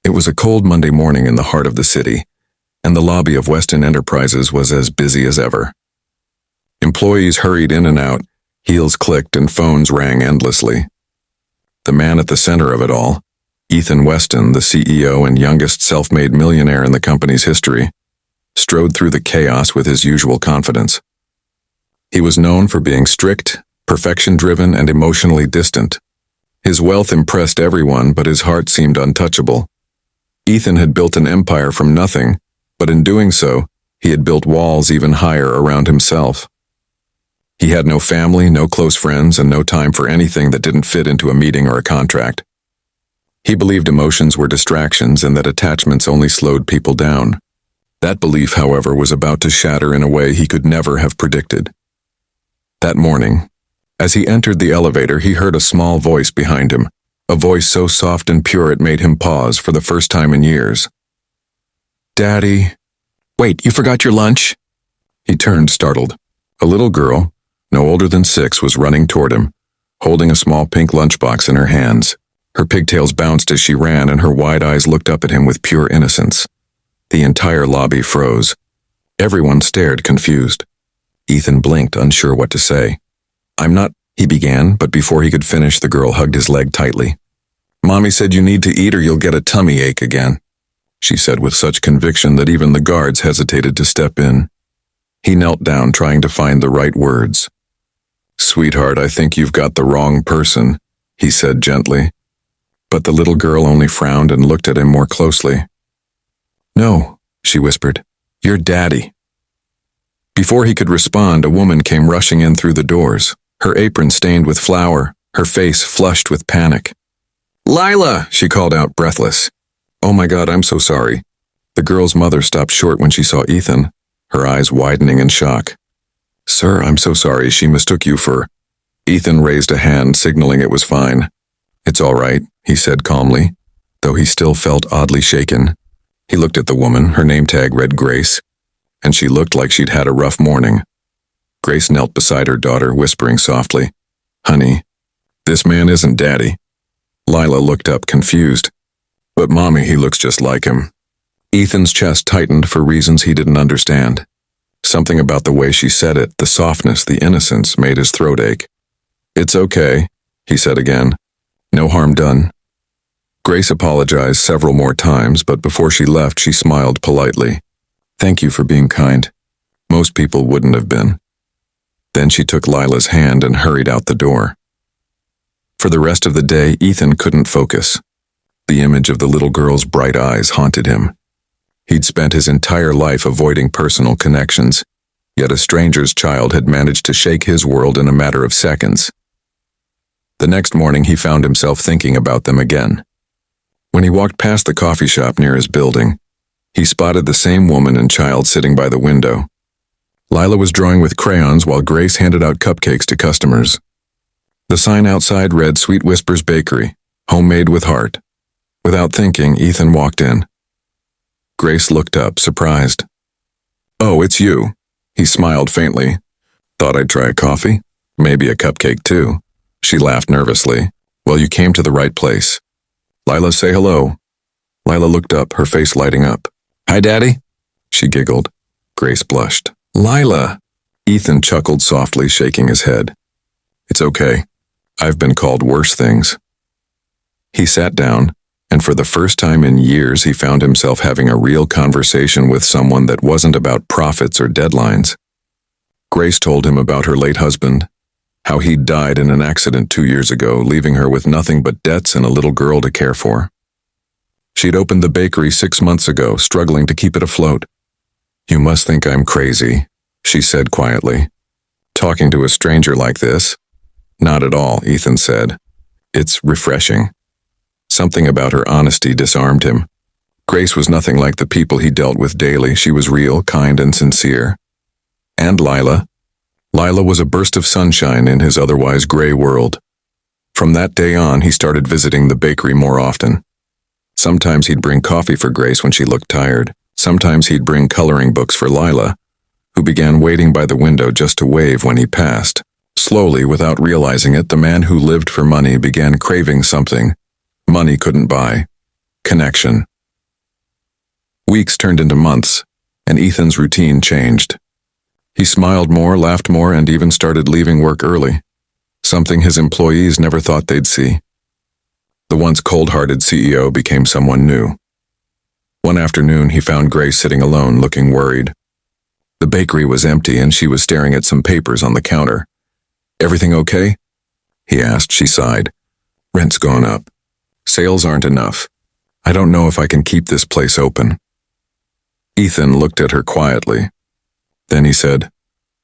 It was a cold Monday morning in the heart of the city, and the lobby of Weston Enterprises was as busy as ever. Employees hurried in and out, heels clicked and phones rang endlessly. The man at the center of it all, Ethan Weston, the CEO and youngest self-made millionaire in the company's history, strode through the chaos with his usual confidence. He was known for being strict, perfection-driven, and emotionally distant. His wealth impressed everyone, but his heart seemed untouchable. Ethan had built an empire from nothing, but in doing so, he had built walls even higher around himself. He had no family, no close friends, and no time for anything that didn't fit into a meeting or a contract. He believed emotions were distractions and that attachments only slowed people down. That belief, however, was about to shatter in a way he could never have predicted. That morning, as he entered the elevator, he heard a small voice behind him, a voice so soft and pure it made him pause for the first time in years. "Daddy." "Wait, you forgot your lunch?" He turned, startled. A little girl, no older than 6, was running toward him, holding a small pink lunchbox in her hands. Her pigtails bounced as she ran, and her wide eyes looked up at him with pure innocence. The entire lobby froze. Everyone stared, confused. Ethan blinked, unsure what to say. "I'm not," he began, but before he could finish, the girl hugged his leg tightly. "Mommy said you need to eat or you'll get a tummy ache again," she said with such conviction that even the guards hesitated to step in. He knelt down, trying to find the right words. "Sweetheart, I think you've got the wrong person," he said gently. But the little girl only frowned and looked at him more closely. "No," she whispered. "You're Daddy." Before he could respond, a woman came rushing in through the doors, her apron stained with flour, her face flushed with panic. "Lila!" she called out, breathless. "Oh my God, I'm so sorry." The girl's mother stopped short when she saw Ethan, her eyes widening in shock. "Sir, I'm so sorry. She mistook you for—" Ethan raised a hand, signaling it was fine. "It's all right," he said calmly, though he still felt oddly shaken. He looked at the woman, her name tag read Grace, and she looked like she'd had a rough morning. Grace knelt beside her daughter, whispering softly, "Honey, this man isn't Daddy." Lila looked up, confused. "But Mommy, he looks just like him." Ethan's chest tightened for reasons he didn't understand. Something about the way she said it, the softness, the innocence, made his throat ache. "It's okay," he said again. "No harm done." Grace apologized several more times, but before she left, she smiled politely. "Thank you for being kind. Most people wouldn't have been." Then she took Lila's hand and hurried out the door. For the rest of the day, Ethan couldn't focus. The image of the little girl's bright eyes haunted him. He'd spent his entire life avoiding personal connections, yet a stranger's child had managed to shake his world in a matter of seconds. The next morning, he found himself thinking about them again. When he walked past the coffee shop near his building, he spotted the same woman and child sitting by the window. Lila was drawing with crayons while Grace handed out cupcakes to customers. The sign outside read Sweet Whispers Bakery, homemade with heart. Without thinking, Ethan walked in. Grace looked up, surprised. "Oh, it's you." He smiled faintly. "Thought I'd try a coffee? Maybe a cupcake too." She laughed nervously. "Well, you came to the right place. Lila, say hello." Lila looked up, her face lighting up. "Hi, Daddy?" She giggled. Grace blushed. "Lila!" Ethan chuckled softly, shaking his head. "It's okay. I've been called worse things." He sat down, and for the first time in years he found himself having a real conversation with someone that wasn't about profits or deadlines. Grace told him about her late husband, how he'd died in an accident 2 years ago, leaving her with nothing but debts and a little girl to care for. She'd opened the bakery 6 months ago, struggling to keep it afloat. "You must think I'm crazy," she said quietly. "Talking to a stranger like this?" "Not at all," Ethan said. "It's refreshing." Something about her honesty disarmed him. Grace was nothing like the people he dealt with daily. She was real, kind, and sincere. And Lila? Lila was a burst of sunshine in his otherwise gray world. From that day on, he started visiting the bakery more often. Sometimes he'd bring coffee for Grace when she looked tired. Sometimes he'd bring coloring books for Lila, who began waiting by the window just to wave when he passed. Slowly, without realizing it, the man who lived for money began craving something money couldn't buy: connection. Weeks turned into months, and Ethan's routine changed. He smiled more, laughed more, and even started leaving work early, something his employees never thought they'd see. The once cold-hearted CEO became someone new. One afternoon, he found Grace sitting alone, looking worried. The bakery was empty, and she was staring at some papers on the counter. "Everything okay?" he asked. She sighed. "Rent's gone up. Sales aren't enough. I don't know if I can keep this place open." Ethan looked at her quietly. Then he said,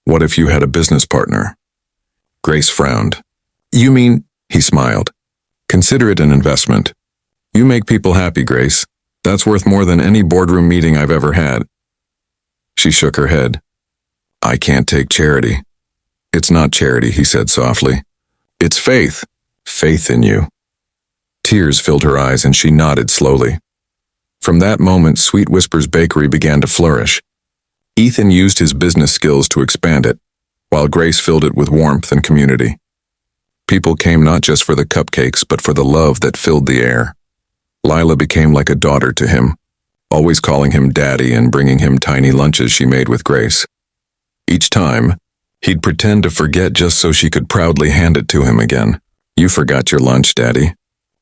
"What if you had a business partner?" Grace frowned. "You mean?" He smiled. "Consider it an investment. You make people happy, Grace. That's worth more than any boardroom meeting I've ever had." She shook her head. "I can't take charity." "It's not charity," he said softly. "It's faith. Faith in you." Tears filled her eyes and she nodded slowly. From that moment, Sweet Whispers Bakery began to flourish. Ethan used his business skills to expand it, while Grace filled it with warmth and community. People came not just for the cupcakes, but for the love that filled the air. Lila became like a daughter to him, always calling him Daddy and bringing him tiny lunches she made with Grace. Each time, he'd pretend to forget just so she could proudly hand it to him again. "You forgot your lunch, Daddy,"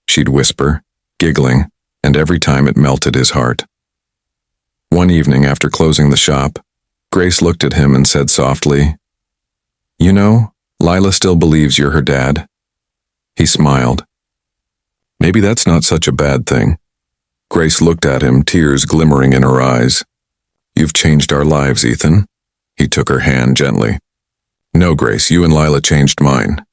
she'd whisper, giggling, and every time it melted his heart. One evening after closing the shop, Grace looked at him and said softly, "You know, Lila still believes you're her dad." He smiled. "Maybe that's not such a bad thing." Grace looked at him, tears glimmering in her eyes. "You've changed our lives, Ethan." He took her hand gently. "No, Grace, you and Lila changed mine."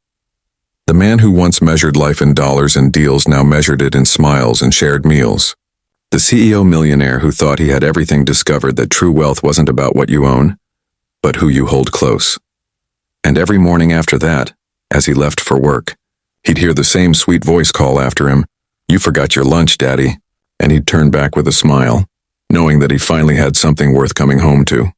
The man who once measured life in dollars and deals now measured it in smiles and shared meals. The CEO millionaire who thought he had everything discovered that true wealth wasn't about what you own, but who you hold close. And every morning after that, as he left for work, he'd hear the same sweet voice call after him, "You forgot your lunch, Daddy," and he'd turn back with a smile, knowing that he finally had something worth coming home to.